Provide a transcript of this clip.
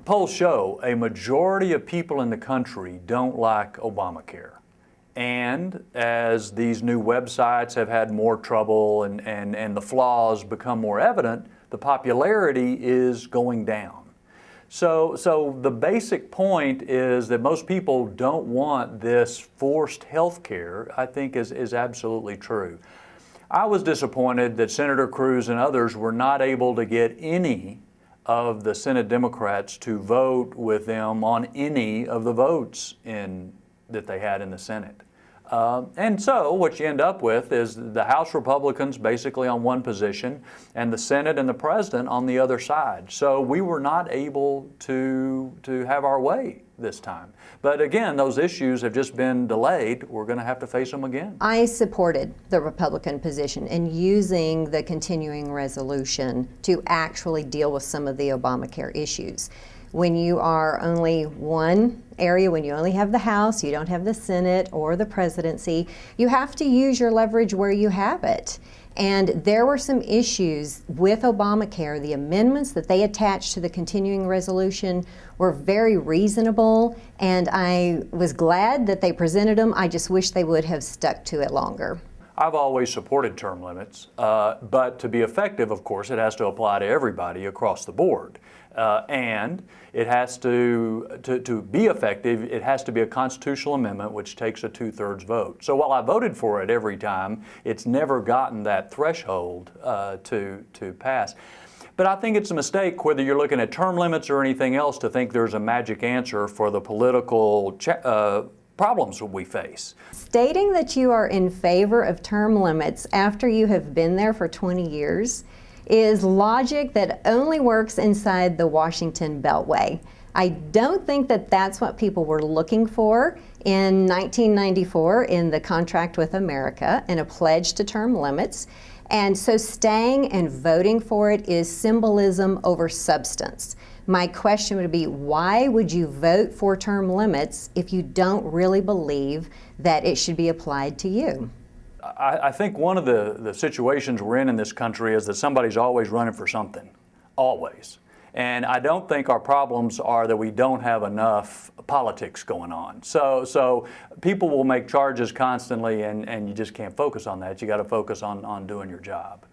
polls show a majority of people in the country don't like Obamacare. And as these new websites have had more trouble and the flaws become more evident, the popularity is going down. So the basic point is that most people don't want this forced health care, I think is absolutely true. I was disappointed that Senator Cruz and others were not able to get any of the Senate Democrats to vote with them on any of the votes that they had in the Senate. And so what you end up with is the House Republicans basically on one position and the Senate and the President on the other side. So we were not able to have our way this time. But again, those issues have just been delayed. We're going to have to face them again. I supported the Republican position in using the continuing resolution to actually deal with some of the Obamacare issues. When you are only one area, when you only have the House, you don't have the Senate or the presidency, you have to use your leverage where you have it. And there were some issues with Obamacare. The amendments that they attached to the continuing resolution were very reasonable, and I was glad that they presented them. I just wish they would have stuck to it longer. I've always supported term limits, but to be effective, of course, it has to apply to everybody across the board. And it has to be effective, it has to be a constitutional amendment which takes a 2/3 vote. So while I voted for it every time, it's never gotten that threshold to pass. But I think it's a mistake, whether you're looking at term limits or anything else, to think there's a magic answer for the political problems that we face. Stating that you are in favor of term limits after you have been there for 20 years is logic that only works inside the Washington Beltway. I don't think that that's what people were looking for in 1994 in the contract with America and a pledge to term limits. And so staying and voting for it is symbolism over substance. My question would be, why would you vote for term limits if you don't really believe that it should be applied to you? I think one of the situations we're in this country is that somebody's always running for something, always. And I don't think our problems are that we don't have enough politics going on. So people will make charges constantly, and you just can't focus on that. You got to focus on doing your job.